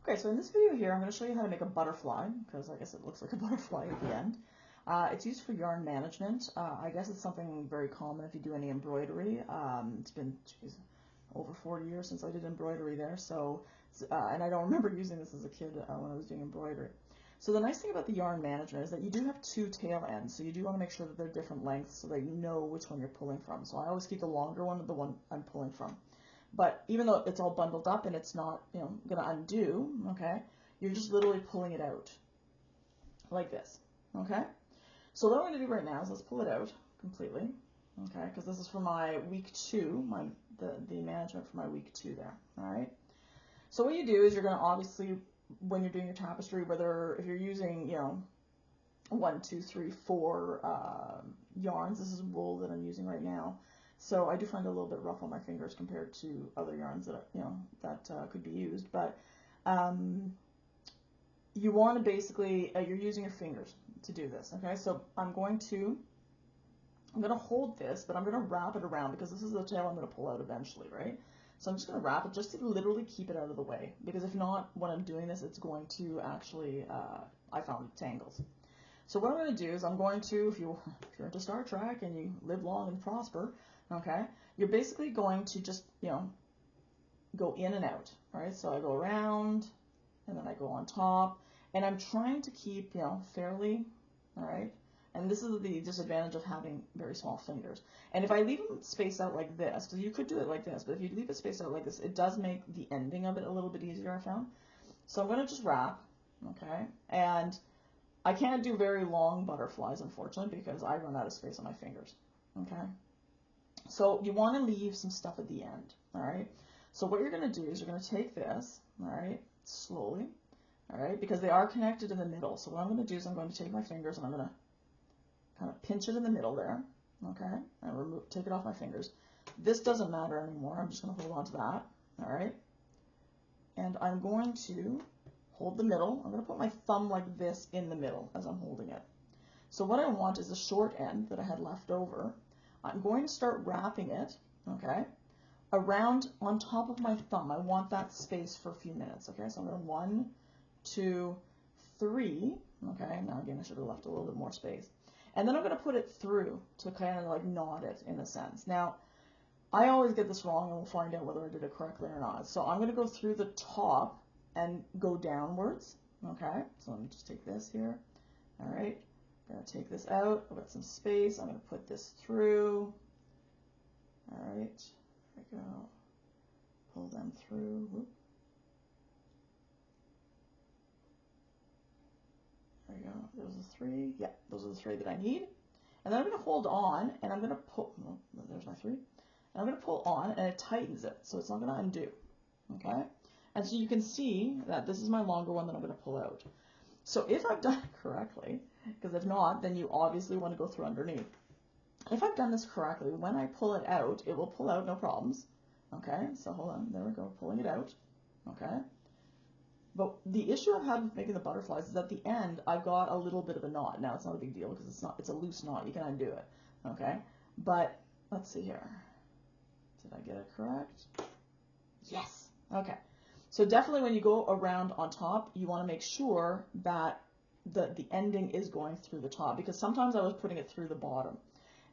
Okay, so in this video here, I'm going to show you how to make a butterfly, because I guess it looks like a butterfly at the end. It's used for yarn management. I guess it's something very common if you do any embroidery. It's been, over 40 years since I did embroidery there, so, and I don't remember using this as a kid when I was doing embroidery. So the nice thing about the yarn management is that you do have two tail ends, so you do want to make sure that they're different lengths so that you know which one you're pulling from. So I always keep the longer one, the one I'm pulling from. But even though it's all bundled up and it's not, going to undo, okay, you're just literally pulling it out like this, okay? So what I'm going to do right now is let's pull it out completely, okay, because this is for my week 2, the management for my week 2 there, all right? So what you do is you're going to obviously, when you're doing your tapestry, whether if you're using, 1, 2, 3, 4 yarns, this is wool that I'm using right now. So I do find it a little bit rough on my fingers compared to other yarns that could be used. But you want to basically you're using your fingers to do this. Okay, so I'm going to hold this, but I'm going to wrap it around because this is the tail I'm going to pull out eventually, right? So I'm just going to wrap it just to literally keep it out of the way, because if not, when I'm doing this, it's going to actually I found it tangles. So what I'm going to do is I'm going to, if you're into Star Trek and you live long and prosper, okay, you're basically going to just, go in and out, right? So I go around, and then I go on top, and I'm trying to keep, fairly, all right? And this is the disadvantage of having very small fingers. And if I leave them spaced out like this, because you could do it like this, but if you leave it spaced out like this, it does make the ending of it a little bit easier, I found. So I'm going to just wrap, okay? And I can't do very long butterflies, unfortunately, because I run out of space on my fingers, okay? So you want to leave some stuff at the end, all right? So what you're going to do is you're going to take this, all right, slowly, all right, because they are connected in the middle. So what I'm going to do is I'm going to take my fingers and I'm going to kind of pinch it in the middle there, okay, and take it off my fingers. This doesn't matter anymore. I'm just going to hold on to that, all right? And I'm going to hold the middle. I'm going to put my thumb like this in the middle as I'm holding it. So what I want is the short end that I had left over. I'm going to start wrapping it, okay, around on top of my thumb. I want that space for a few minutes, okay? So I'm going 1, 2, 3, okay? Now again, I should have left a little bit more space. And then I'm going to put it through to kind of like knot it in a sense. Now, I always get this wrong, and we'll find out whether I did it correctly or not. So I'm going to go through the top and go downwards, okay? So let me just take this here, all right? I'm going to take this out. I've got some space. I'm going to put this through, all right? There we go. Pull them through. Whoop. There we go. Those are 3. Yeah, those are the 3 that I need. And then I'm going to hold on, and I'm going to pull. Oh, there's my 3. And I'm going to pull on, and it tightens it, so it's not going to undo. Okay? And so you can see that this is my longer one that I'm going to pull out. So if I've done it correctly, because if not, then you obviously want to go through underneath. If I've done this correctly, when I pull it out, it will pull out, no problems. Okay? So hold on. There we go. Pulling it out. Okay? But the issue I've had with making the butterflies is at the end, I've got a little bit of a knot. Now, it's not a big deal because it's a loose knot. You can undo it, okay? But let's see here. Did I get it correct? Yes. Okay. So definitely when you go around on top, you want to make sure that the ending is going through the top, because sometimes I was putting it through the bottom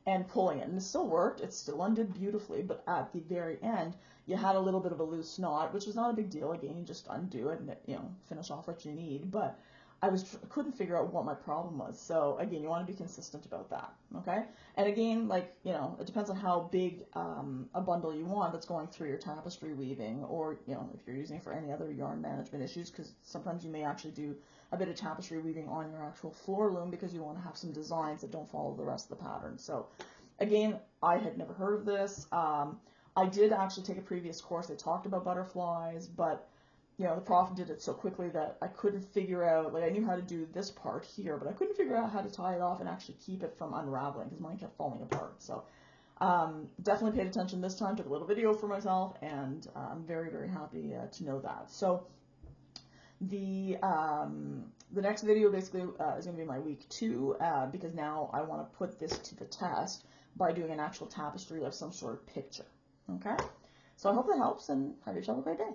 and pulling it, and it still worked. It still undid beautifully, but at the very end, you had a little bit of a loose knot, which was not a big deal. Again, you just undo it and finish off what you need. But I couldn't figure out what my problem was. So again, you want to be consistent about that, okay? And again, it depends on how big a bundle you want that's going through your tapestry weaving, or if you're using it for any other yarn management issues, because sometimes you may actually do a bit of tapestry weaving on your actual floor loom because you want to have some designs that don't follow the rest of the pattern. So again, I had never heard of this. I did actually take a previous course that talked about butterflies, but the prof did it so quickly that I couldn't figure out, I knew how to do this part here, but I couldn't figure out how to tie it off and actually keep it from unraveling because mine kept falling apart. So definitely paid attention this time, took a little video for myself, and I'm very, very happy to know that. So the next video basically is going to be my week 2 because now I want to put this to the test by doing an actual tapestry of some sort of picture. Okay? So I hope that helps, and have yourself a great day.